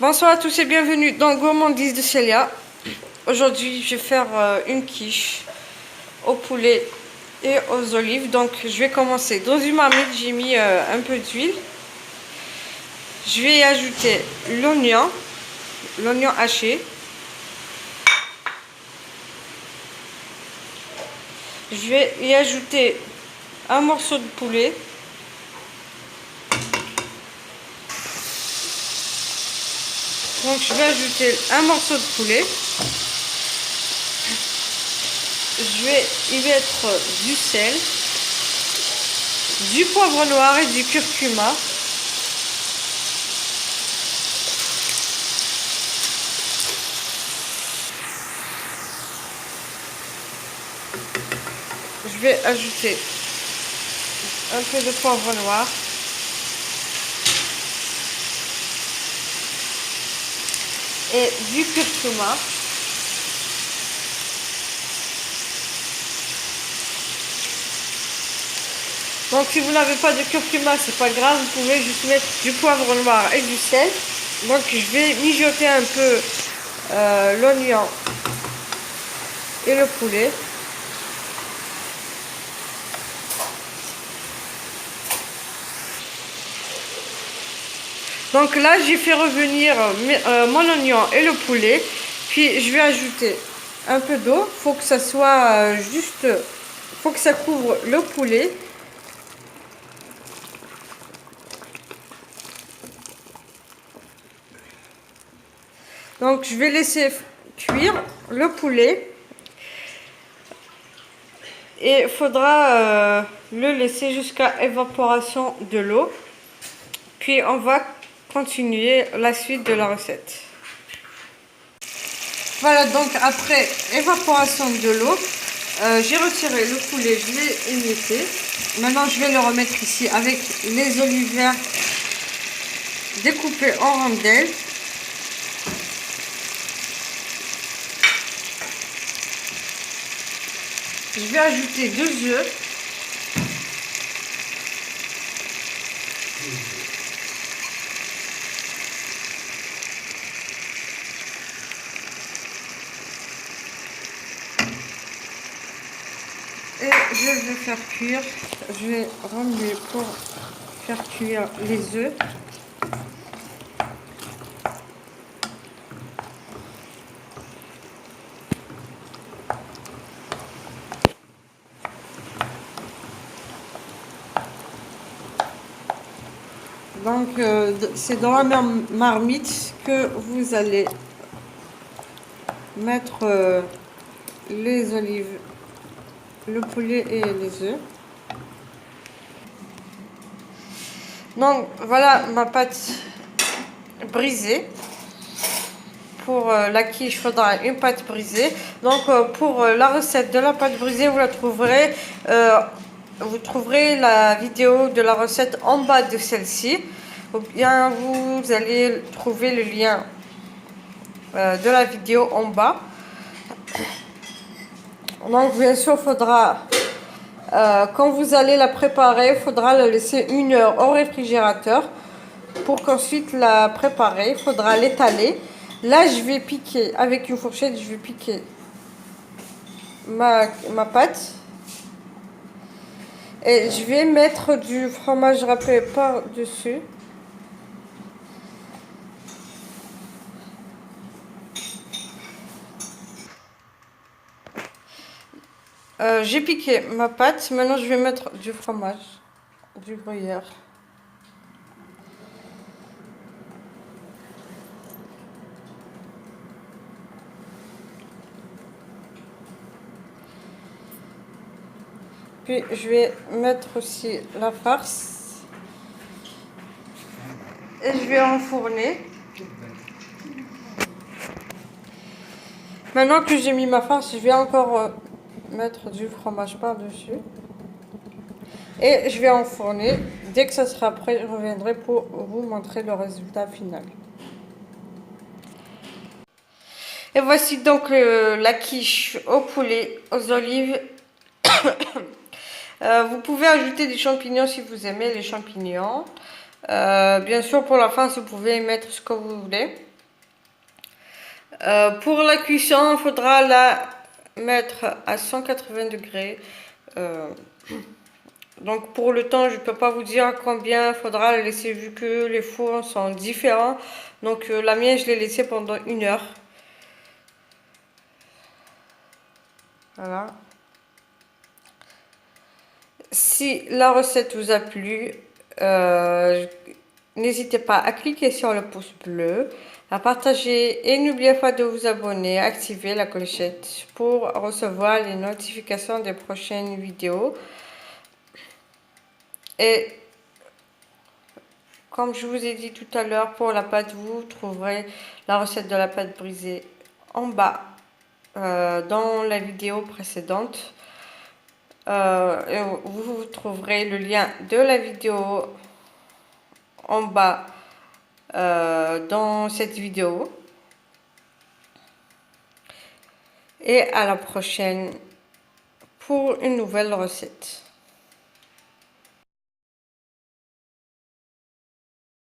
Bonsoir à tous et bienvenue dans Gourmandise de Célia. Aujourd'hui, je vais faire une quiche au poulet et aux olives. Donc, je vais commencer. Dans une marmite, j'ai mis un peu d'huile. Je vais y ajouter l'oignon haché. Je vais y ajouter un morceau de poulet. Donc, je vais ajouter un morceau de poulet. Je vais y mettre du sel, du poivre noir et du curcuma. Je vais ajouter un peu de poivre noir. Et du curcuma. Donc si vous n'avez pas de curcuma, c'est pas grave, vous pouvez juste mettre du poivre noir et du sel. Donc je vais mijoter un peu l'oignon et le poulet. Donc là, j'ai fait revenir mon oignon et le poulet. Puis je vais ajouter un peu d'eau. Faut que ça soit faut que ça couvre le poulet. Donc je vais laisser cuire le poulet. Et il faudra le laisser jusqu'à évaporation de l'eau. Puis on va continuer la suite de la recette. Voilà, donc après évaporation de l'eau, j'ai retiré le poulet, je l'ai émietté. Maintenant je vais le remettre ici avec les olives vertes découpées en rondelles. Je vais ajouter 2 œufs. Et je vais faire cuire, je vais remuer pour faire cuire les œufs. Donc c'est dans la même marmite que vous allez mettre les olives, le poulet et les œufs. Donc voilà ma pâte brisée. Pour la quiche, il faudra une pâte brisée. Donc pour la recette de la pâte brisée, vous trouverez la vidéo de la recette en bas de celle-ci. Ou bien vous allez trouver le lien de la vidéo en bas. Donc bien sûr, quand vous allez la préparer, il faudra la laisser 1 heure au réfrigérateur pour qu'ensuite la préparer. Il faudra l'étaler. Là, je vais piquer avec une fourchette, je vais piquer ma pâte. Et je vais mettre du fromage râpé par-dessus. J'ai piqué ma pâte, maintenant je vais mettre du fromage, du gruyère. Puis je vais mettre aussi la farce. Et je vais enfourner. Maintenant que j'ai mis ma farce, je vais encore mettre du fromage par-dessus. Et je vais enfourner. Dès que ça sera prêt, je reviendrai pour vous montrer le résultat final. Et voici donc la quiche au poulet, aux olives. Vous pouvez ajouter des champignons si vous aimez les champignons. Bien sûr, pour la fin, vous pouvez mettre ce que vous voulez. Pour la cuisson, il faudra la mettre à 180 degrés. Donc pour le temps, je ne peux pas vous dire combien il faudra la laisser vu que les fours sont différents. Donc la mienne, je l'ai laissée pendant 1 heure. Voilà. Si la recette vous a plu, n'hésitez pas à cliquer sur le pouce bleu, à partager et n'oubliez pas de vous abonner, activer la clochette pour recevoir les notifications des prochaines vidéos. Et comme je vous ai dit tout à l'heure, pour la pâte, vous trouverez la recette de la pâte brisée en bas dans la vidéo précédente. Et vous trouverez le lien de la vidéo en bas dans cette vidéo. Et à la prochaine pour une nouvelle recette.